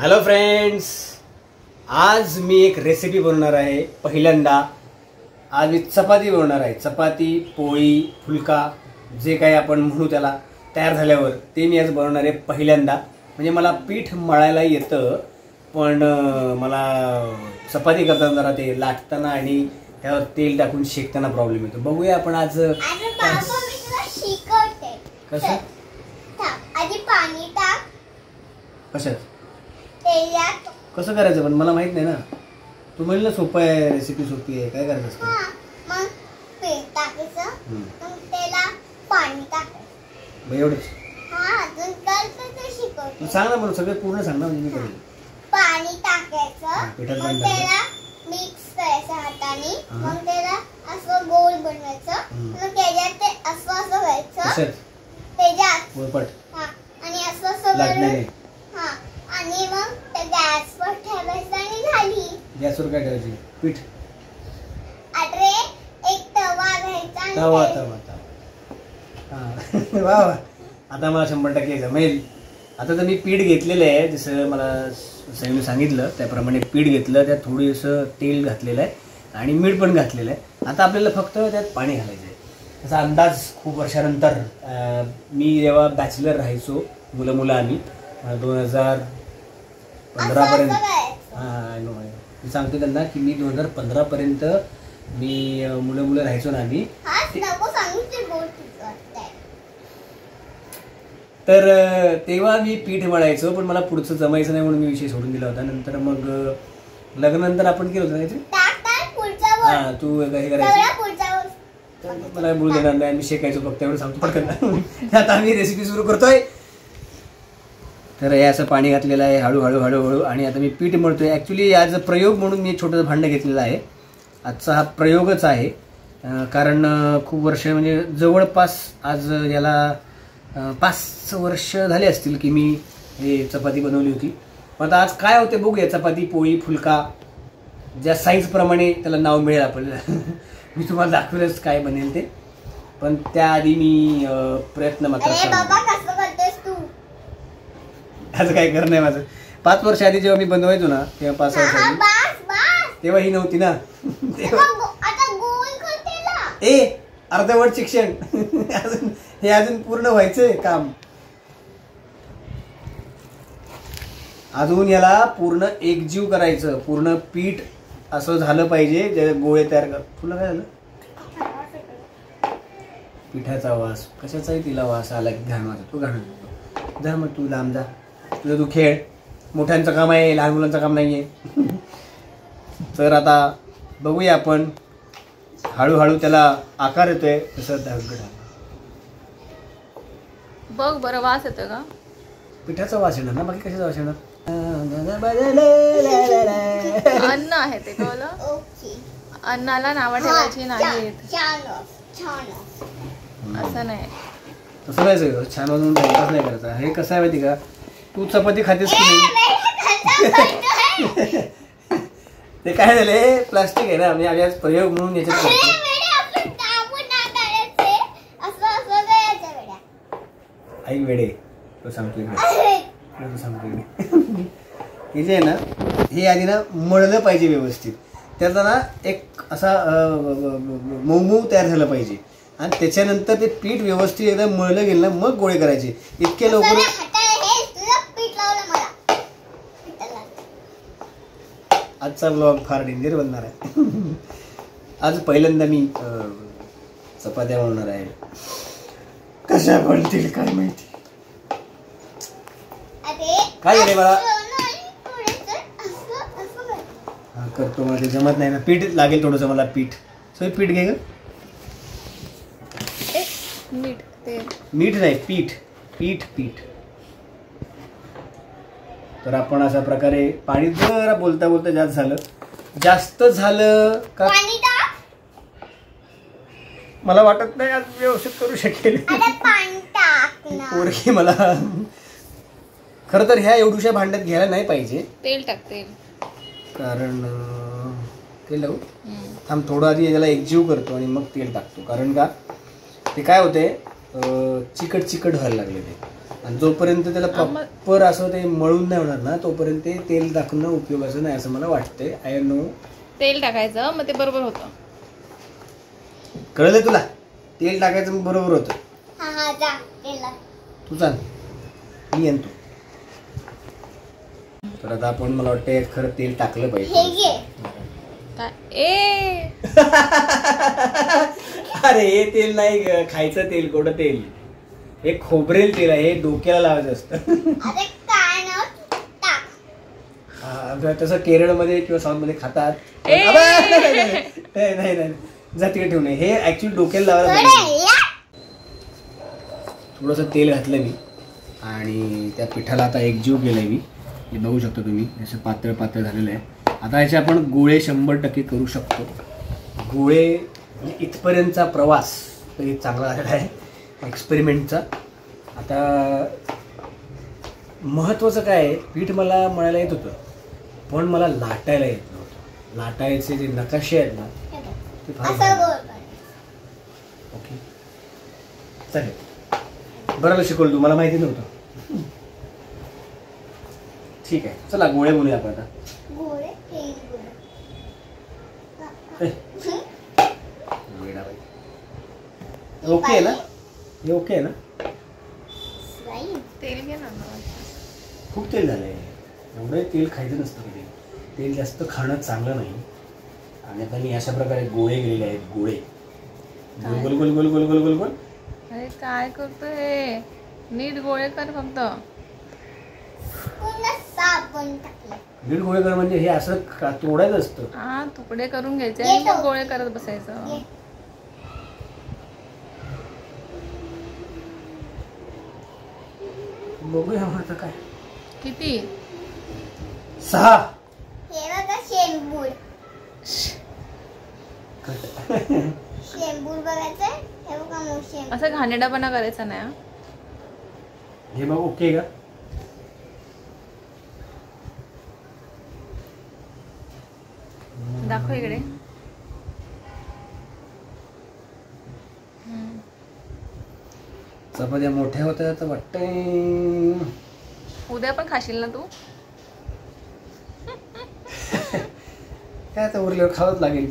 Hello friends, आज मी एक recipe बनवणार आहे. पहिल्यांदा आज मी चपाती बनवणार आहे. चपाती, पोळी, फुलका जे काही आपण म्हणू त्याला तयार झाल्यावर ते मी आज बनवणार आहे पहिल्यांदा. म्हणजे मला पीठ मळायला येतं, पण मला चपाती करताना जरा ते लाटताना आणि त्यावर तेल टाकून शेकताना प्रॉब्लेम येतो. बघूया आपण आज कसं आधी पाणी टाक. कसं तेलात कसं करायचं पण मला माहित नाही ना. तू म्हणलं सोपं आहे, रेसिपी सोपी आहे, काय करायचं असतं? मग पीठ टाकायचं, मग त्याला पाणी टाकायचं. एवढंच? अजून कसं ते शिकवते. तू सांग ना, मला सगळं पूर्ण सांग ना, म्हणजे मी करेन. पाणी टाकायचं, मग त्याला मिक्स करायचं हाताने, मग त्याला असं गोल बनवायचं, मग त्याच्यात ते असं व्हायचं त्याच्यात पोळपट आणि असं लाटण्याने. आणि मग त्या गॅसवर ठेवायचं आणि झाली. गॅसवर काय ठेवायची? पीठ अरे एक तवा घ्यायचा. तवा तवा वा वा, आता मला 100% जमेल. आता तर मी पीठ घेतलेलं आहे, जसं मला सईने सांगितलं त्याप्रमाणे पीठ घेतलं, त्यात थोडंसं तेल घातलेलं आहे आणि मीठ पण घातलेलं आहे. आता आपल्याला फक्त त्यात पाणी घालायचं आहे. त्याचा अंदाज खूप वर्षानंतर मी जेव्हा बॅचलर राहायचो, मुलं आम्ही 2015 पर्यंत. मी सांगतो त्यांना की मी 2015 पर्यंत मी मुलं राहायचो ना आम्ही. तर तेव्हा मी पीठ मळायचो, पण मला पुढचं जमायचं नाही म्हणून मी विषय सोडून दिला होता. नंतर मग लग्नानंतर आपण केलं होतं काहीतरी. तू हे करायचं, मला बोलू देणार नाही, मी शेकायचो फक्त, एवढं सांगतो पटकन. आता आम्ही रेसिपी सुरू करतोय. तर हे असं पाणी घातलेलं आहे हळूहळू आणि आता मी पीठ मळतोय. ॲक्च्युली आज प्रयोग म्हणून मी छोटंसं भांडं घेतलेलं आहे. आजचा हा प्रयोगच आहे, कारण खूप वर्ष म्हणजे जवळपास आज याला 5 वर्ष झाले असतील की मी हे चपाती बनवली होती. पण आता आज काय होते बघूया. चपाती, पोळी, फुलका ज्या साईजप्रमाणे त्याला नाव मिळेल आपल्याला. मी तुम्हाला दाखवेलच काय बनेल ते, पण त्याआधी मी प्रयत्न मात्र असं काय करणं आहे माझं. 5 वर्ष आधी जेव्हा मी बनवायचो ना, तेव्हा 5 वर्ष आधी, तेव्हा ही नव्हती ना. अर्धवट शिक्षण अजून पूर्ण व्हायचंय काम. अजून याला पूर्ण एकजीव करायचं. पूर्ण पीठ असं झालं पाहिजे, जे गोळे तयार कर. तुला काय झालं? पिठाचा वास कशाचाही तिला वास आला की घाण वाजत. तू घाण जा, मग तू लांब जा, तुझं तू खेळ. मोठ्यांचं काम आहे, लहान मुलांचं काम नाहीये. तर आता बघूया आपण. हळूहळू त्याला आकार येतोय तसं बघ बरं. वास येतो का? पिठाचा वास येणार ना, बाकी कशाचा वास येणार? अन्न आहे ते, कळलं? अन्नाला नावं ठेवायची नाहीत, असं नाही. तसं नाही, छान वाजून टाइमपास नाही करायचा. हे कसं आहे माहिती का, तू चपाती खातेस की नाही? ते काय झाले, प्लास्टिक आहे ना, मी आज प्रयोग म्हणून याच्यात करतो. ऐक वेडे, तो सांगतोय हे जे आहे ना, हे आधी ना मळलं पाहिजे व्यवस्थित. त्याचा ना एक असा मऊ तयार झालं पाहिजे आणि त्याच्यानंतर ते पीठ व्यवस्थित एकदम मळलं गेलं ना, मग गोळे करायचे. इतके लवकर आजचा ब्लॉग फार डेंजर बनणार आहे. आज पहिल्यांदा मी चपात्या बनवणार आहे. कशा बनतील काय माहिती. काय झाले मला करतो, मला ते जमत नाही ना. पीठ लागेल थोडंसं मला. पीठ पीठ घे ग. मीठ नाही, पीठ पीठ पीठ. तर आपण अशा प्रकारे पाणी जरा बोलता जास्त झालं का मला वाटत नाही आज व्यवस्थित करू शकेल. पोरगी मला खरं तर ह्या एवढ्याशा भांड्यात घ्यायला नाही पाहिजे. तेल टाक, तेल. कारण तेल लावू थांब थोडं आधी याला एकजीव करतो आणि मग तेल टाकतो. कारण का ते काय होते, चिकट व्हायला लागले ते. आणि जोपर्यंत त्याला प्रॉपर असं ते मळून नाही होणार ना तोपर्यंत ते तेल टाकणं उपयोगाचं नाही असं मला वाटतंय. I know. तेल टाकायचं मग ते बरोबर होतं. कळलं तुला? तेल टाकायचं मग बरोबर होतं. तू चाल मी आणतो. तर आता आपण मला वाटतं खरं तेल टाकलं पाहिजे. अरे हे तेल नाही खायचं तेल, गोड तेल. हे खोबरेल तेल आहे, हे डोक्याला लावायचं असतं. तसं केरळमध्ये किंवा साऊथ मध्ये खातात. नाही जाती ठेवू नये. हे ऍक्च्युली डोक्याला लावायला. थोडंसं तेल घातलं मी आणि त्या पिठाला आता एकजीव केलंय मी. हे बघू शकता तुम्ही असं पातळ पातळ झालेलं आहे. आता याचे आपण गोळे 100% करू शकतो. गोळे म्हणजे इथपर्यंतचा प्रवास तरी चांगला झालेला आहे एक्सपेरिमेंटचा. आता महत्त्वाचं काय आहे, पीठ मला मळायला येत होतं पण मला लाटायला येत नव्हतं. लाटायचे जे नकाशे आहेत ना ते फार ओके चालेल. बरोबर शिकवलं तू, मला माहिती नव्हतं. ठीक आहे चला गोळे बनवूया आपण आता. ओके आहे ना? हे ओके आहे ना? तेल घे ना. खूप तेल झालंय. एवढं तेल खायचं नसतं कधी. तेल जास्त खाणं चांगलं नाही. आणि आता मी अशा प्रकारे गोळे गेलेले आहेत. गोळे गोल गोल गोल गोल गोल गोल गोल गोल. अरे काय करतोय? नीट गोळे कर फक्त. नीट गोळे कर म्हणजे हे असं तोडायचं असतं. हा तुकडे करून घ्यायचे आणि मग गोळे करत बसायचं. बघूया आता काय किती 6. हे बघा शेंबूड. शेंबूड बघायचं. हे बघा मोठे. असं घाणेरडापणा करायचा नाही. हे बघ ओके का? दाखव इकडे. चपात्या मोठ्या होत्या तर वाटतंय. उद्या पण खाशील ना तू? काय आता उरल्यावर खावंच लागेल.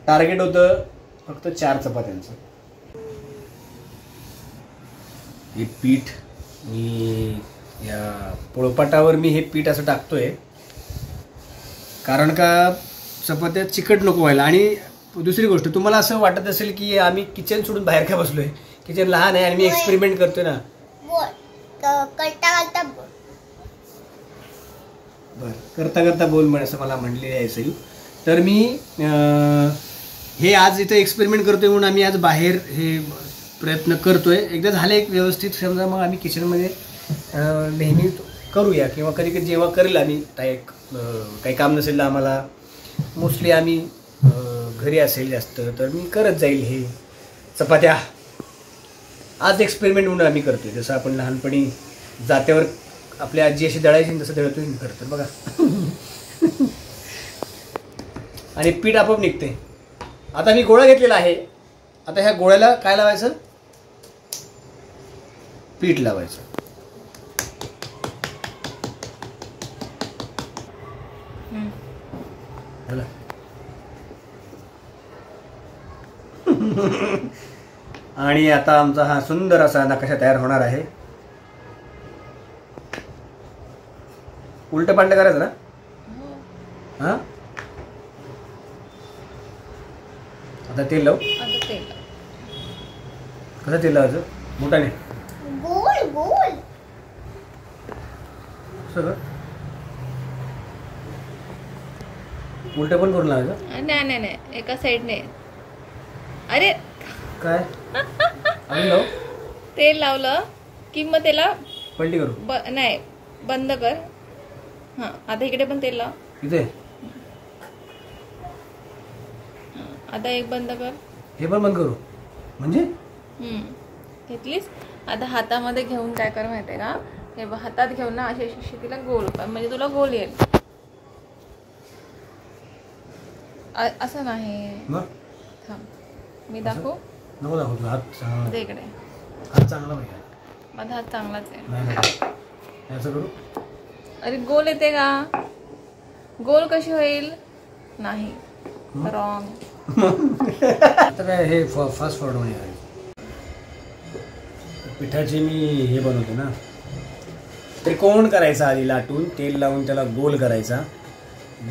टार्गेट होतं फक्त 4 चपात्यांचं. हे पीठ मी या पोळपाटावर मी हे पीठ असं टाकतोय कारण का चपात्या चिकट नको व्हायला. आणि दुसरी गोष्ट तुम्हाला असं वाटत असेल की आम्ही किचन सोडून बाहेर काय बसलोय. किचन लहान आहे आणि मी एक्सपेरिमेंट करतोय ना. बरं करता करता बोल म्हणे असं मला म्हणले आहे सई. तर मी हे आज इथं एक्सपेरिमेंट करतोय म्हणून आम्ही आज बाहेर हे प्रयत्न करतोय. एकदा झाले एक व्यवस्थित समजा मग आम्ही किचनमध्ये नेहमी करूया किंवा कधी कधी जेव्हा करेल आम्ही काही काम नसेल आम्हाला मोस्टली आम्ही घरी असेल जास्त तर मी करत जाईल हे चपात्या. आज एक्सपेरिमेंट म्हणून आम्ही करतोय. जसं आपण लहानपणी जात्यावर आपल्या आजी अशी दळायची तसं दळतोय करतो बघा. आणि पीठ आपोआप निघते. आता मी गोळा घेतलेला आहे. आता ह्या गोळ्याला काय लावायचं? पीठ लावायचं. आणि आता आमचा हा सुंदर असा नकाशा तयार होणार आहे. उलट पालट करायचं ना? हा आता तेल लावू. कसं तेल लावायचं? मोठाने गोल गोल सगळं उलट पण करून लावायचं? नाही नाही एका साईडने. अरे काय आणि लावू? तेल लावलं की मग त्याला पलटी करू? नाही बंद कर. हा आता इकडे पण तेल लाव. इथे आता एक बंद कर. हे पण बंद करू म्हणजे? घेतलीस. आता हातामध्ये घेऊन काय कर माहितीये का? हे हातात घेऊन ना अशी अशी तिला गोल कर म्हणजे तुला गोल येईल. असं नाही. मग मी दाखवू? नको दाखवू. हात दे इकडे. हात चांगला पाहिजे. माझा हात चांगलाच आहे. नाही असं करू. अरे गोल येते का? गोल कशी होईल? नाही, रॉंग. तर हे फास्ट फॉरवर्ड मध्ये आहे. पिठाचे मी हे बनवते ना, त्रिकोण करायचा आधी लाटून, तेल लावून त्याला गोल करायचा.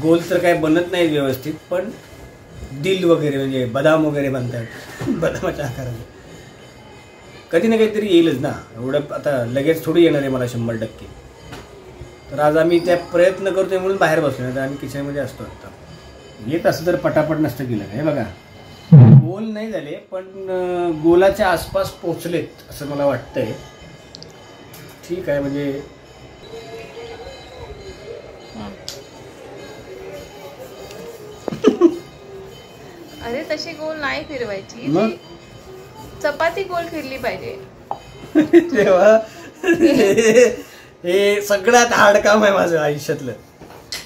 गोल तर काय बनत नाही व्यवस्थित, पण दिल वगैरे म्हणजे बदाम वगैरे बनतात बदामाच्या आकाराने. कधी ना काहीतरी येईलच ना, एवढं आता लगेच थोडी येणार आहे मला 100%. तर आज आम्ही त्या प्रयत्न करतोय म्हणून बाहेर बसलो, नाही तर आम्ही किचनमध्ये असतो. आता येत असं तर पटापट नसतं केलं. हे बघा, गोल नाही झाले पण गोलाच्या आसपास पोचलेत असं मला वाटतंय. ठीक आहे, म्हणजे अरे तशी गोल नाही फिरवायची, चपाती गोल फिरली पाहिजे. तेव्हा हे सगळ्यात हार्ड काम आहे माझं आयुष्यातलं.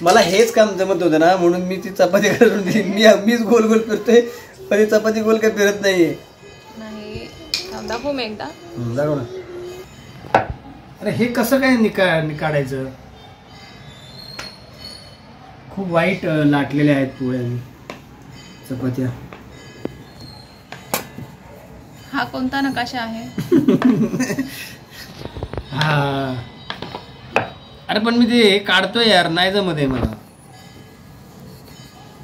मला हेच काम जमत होतं ना, म्हणून मी ती चपाती करून दिली. मीच गोल गोल फिरतोय, पण चपाती गोल काय फिरत नाहीये. नाही, दाखवू मी एकदा. दाखव ना. अरे हे कसं काय काढायचं? खूप वाईट लाटलेल्या आहेत पोळ्या चपात्या. हा कोणता नकाशा आहे? हा, अरे पण मी ते काढतोय यार, नाही जमत आहे मला.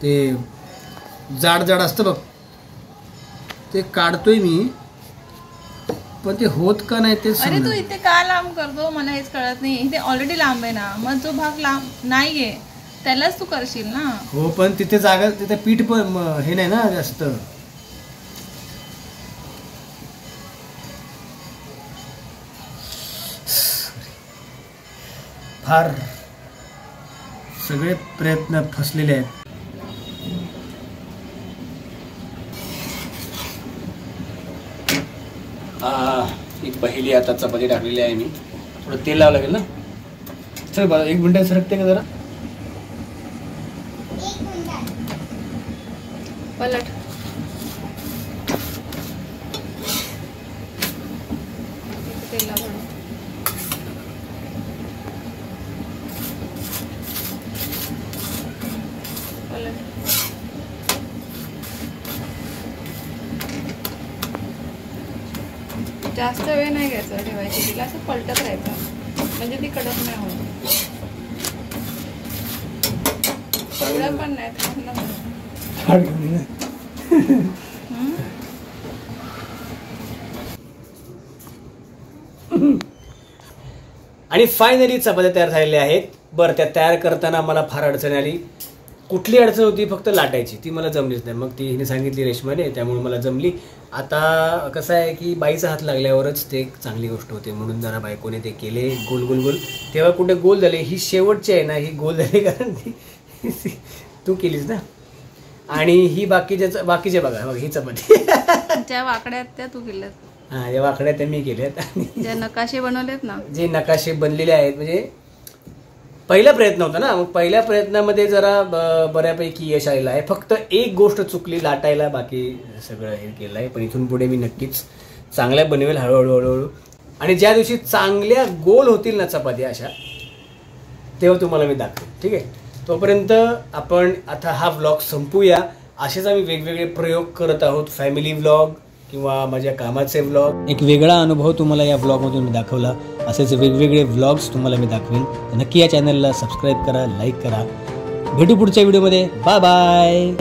ते जाड जाड असतं बघ, ते काढतोय मी, पण ते होत का नाही तेच. अरे तू इथे का लांब करतो मला हेच कळत नाही. इथे ऑलरेडी लांब आहे ना, मग जो भाग लांब नाहीये त्यालाच तू करशील ना. हो, पण तिथे जागा, तिथे पीठ पण हे नाही ना जास्त. फार सगळे प्रयत्न फसलेले आहेत. एक पहिली आता चपाती टाकलेली आहे मी. थोडं तेल लावावं लागेल ना. चल बरं, 1 मिनिट सरकते का जरा? पलट. तेल लाव. जास्त वेळ नाही घ्यायचा ठेवायची तिला, असं पलटत राहायचं म्हणजे ती कडक नाही होत. एवढं पण नाही. आणि फायनली चपात्या तयार झालेल्या आहेत. बरं, त्या तयार करताना मला फार अडचण आली. कुठली अडचण होती? फक्त लाटायची. ती मला जमलीच नाही. मग ती हिने सांगितली रेशमाने, त्यामुळे मला जमली. आता कसं आहे की बाईचा हात लागल्यावरच ते एक चांगली गोष्ट होते, म्हणून जरा बायकोने ते केले गोल गोल गोल. तेव्हा कुठे गोल झाले. ही शेवटची आहे ना, ही गोल झाली कारण ती तू केलीस ना. आणि ही बाकीचे बघा, ही चपाती ज्या वाकड्या त्या तू केल्यात. हा, या वाकड्या त्या मी केल्यात. आणि जे नकाशे बनवलेत ना, जे नकाशे बनलेले आहेत, म्हणजे पहिला प्रयत्न होता ना, मग पहिल्या प्रयत्नामध्ये जरा बऱ्यापैकी यश आलेलं आहे. फक्त एक गोष्ट चुकली, लाटायला. बाकी सगळं हे केलं आहे. पण इथून पुढे मी नक्कीच चांगल्या बनवेल हळूहळू. आणि ज्या दिवशी चांगल्या गोल होतील ना चपात्या अशा, तेव्हा तुम्हाला मी दाखवेन. ठीक आहे, तोपर्यंत आपण आता हा व्लॉग संपूया. असेच आम्ही वेगवेगळे प्रयोग करत आहोत. फॅमिली व्लॉग किंवा माझ्या कामाचे व्लॉग. एक वेगळा अनुभव तुम्हाला या व्लॉगमधून मी दाखवला. असेच वेगवेगळे व्लॉग्स तुम्हाला मी दाखवेन. नक्की या चॅनलला सबस्क्राईब करा, लाईक करा. भेटू पुढच्या व्हिडिओमध्ये. Bye bye.